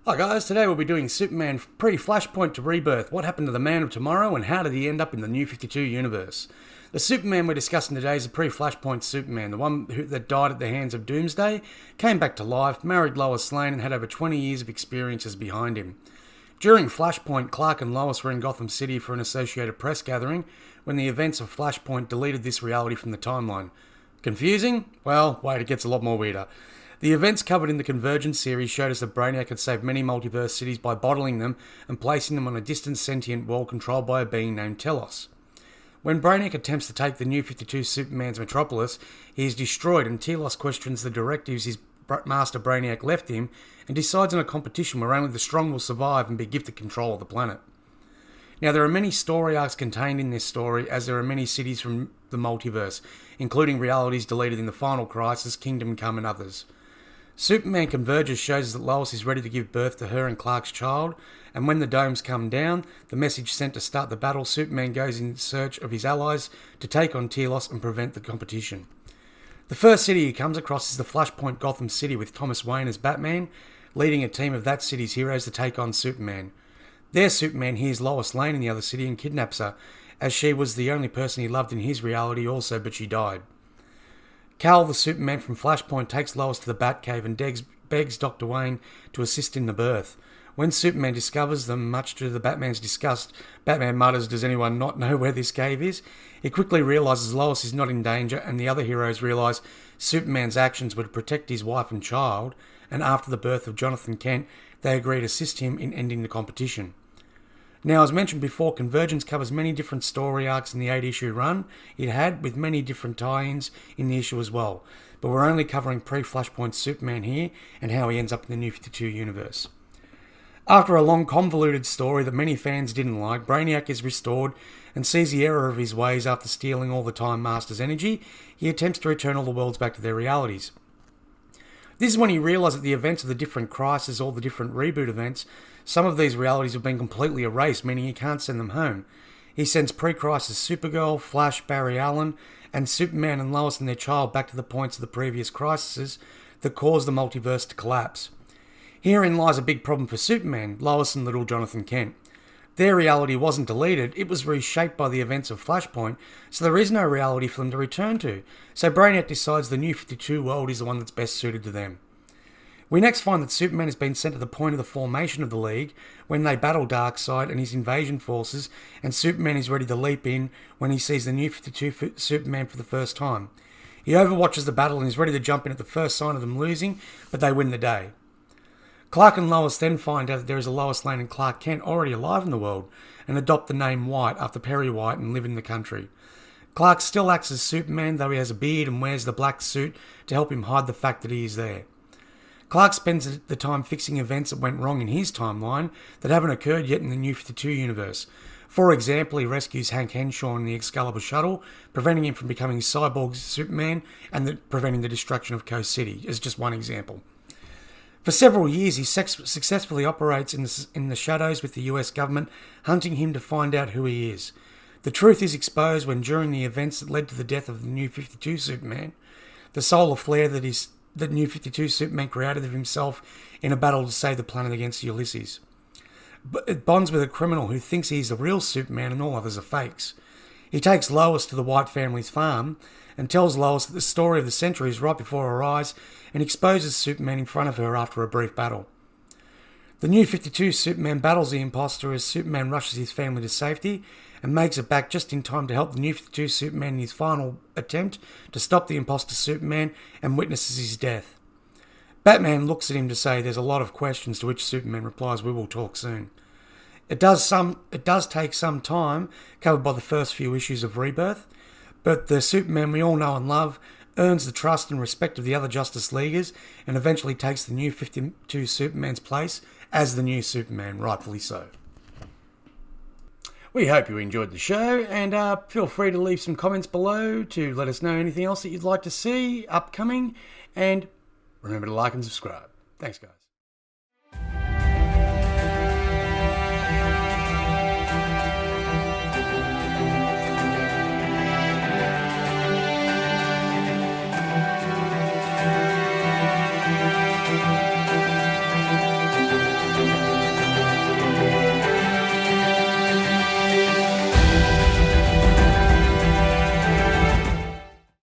Hi guys, today we'll be doing Superman pre-Flashpoint to Rebirth. What happened to the Man of Tomorrow and how did he end up in the New 52 universe? The Superman we're discussing today is the pre-Flashpoint Superman, the one that died at the hands of Doomsday, came back to life, married Lois Lane and had over 20 years of experiences behind him. During Flashpoint, Clark and Lois were in Gotham City for an Associated Press gathering when the events of Flashpoint deleted this reality from the timeline. Confusing? Well, wait, it gets a lot more weirder. The events covered in the Convergence series showed us that Brainiac had saved many multiverse cities by bottling them and placing them on a distant sentient world controlled by a being named Telos. When Brainiac attempts to take the New 52 Superman's metropolis, he is destroyed and Telos questions the directives his master Brainiac left him and decides on a competition where only the strong will survive and be gifted control of the planet. Now, there are many story arcs contained in this story, as there are many cities from the multiverse, including realities deleted in the Final Crisis, Kingdom Come and others. Superman Convergence shows that Lois is ready to give birth to her and Clark's child, and when the domes come down, the message sent to start the battle, Superman goes in search of his allies to take on Telos and prevent the competition. The first city he comes across is the Flashpoint Gotham City with Thomas Wayne as Batman, leading a team of that city's heroes to take on Superman. Their Superman hears Lois Lane in the other city and kidnaps her, as she was the only person he loved in his reality also, but she died. Cal, the Superman from Flashpoint, takes Lois to the Batcave and begs Dr. Wayne to assist in the birth. When Superman discovers them, much to the Batman's disgust, Batman mutters, "Does anyone not know where this cave is?" He quickly realises Lois is not in danger, and the other heroes realise Superman's actions were to protect his wife and child, and after the birth of Jonathan Kent, they agree to assist him in ending the competition. Now, as mentioned before, Convergence covers many different story arcs in the 8-issue run it had, with many different tie-ins in the issue as well. But we're only covering pre-Flashpoint Superman here, and how he ends up in the New 52 universe. After a long, convoluted story that many fans didn't like, Brainiac is restored and sees the error of his ways after stealing all the Time Master's energy. He attempts to return all the worlds back to their realities. This is when he realises that the events of the different crises, all the different reboot events, some of these realities have been completely erased, meaning he can't send them home. He sends pre-crisis Supergirl, Flash, Barry Allen, and Superman and Lois and their child back to the points of the previous crises that caused the multiverse to collapse. Herein lies a big problem for Superman, Lois and little Jonathan Kent. Their reality wasn't deleted, it was reshaped by the events of Flashpoint, so there is no reality for them to return to. So Brainiac decides the New 52 world is the one that's best suited to them. We next find that Superman has been sent to the point of the formation of the League when they battle Darkseid and his invasion forces, and Superman is ready to leap in when he sees the New 52 Superman for the first time. He overwatches the battle and is ready to jump in at the first sign of them losing, but they win the day. Clark and Lois then find out that there is a Lois Lane and Clark Kent already alive in the world and adopt the name White after Perry White and live in the country. Clark still acts as Superman, though he has a beard and wears the black suit to help him hide the fact that he is there. Clark spends the time fixing events that went wrong in his timeline that haven't occurred yet in the New 52 universe. For example, he rescues Hank Henshaw in the Excalibur shuttle, preventing him from becoming Cyborg Superman and preventing the destruction of Coast City, as just one example. For several years, he successfully operates in the shadows with the US government, hunting him to find out who he is. The truth is exposed when, during the events that led to the death of the New 52 Superman, the solar flare that New 52 Superman created of himself in a battle to save the planet against Ulysses. But it bonds with a criminal who thinks he's the real Superman and all others are fakes. He takes Lois to the White family's farm and tells Lois that the story of the century is right before her eyes and exposes Superman in front of her after a brief battle. The New 52 Superman battles the imposter as Superman rushes his family to safety and makes it back just in time to help the New 52 Superman in his final attempt to stop the imposter Superman and witnesses his death. Batman looks at him to say there's a lot of questions, to which Superman replies, "We will talk soon." It does take some time, covered by the first few issues of Rebirth, but the Superman we all know and love earns the trust and respect of the other Justice Leaguers and eventually takes the New 52 Superman's place as the new Superman, rightfully so. We hope you enjoyed the show, and feel free to leave some comments below to let us know anything else that you'd like to see upcoming, and remember to like and subscribe. Thanks, guys.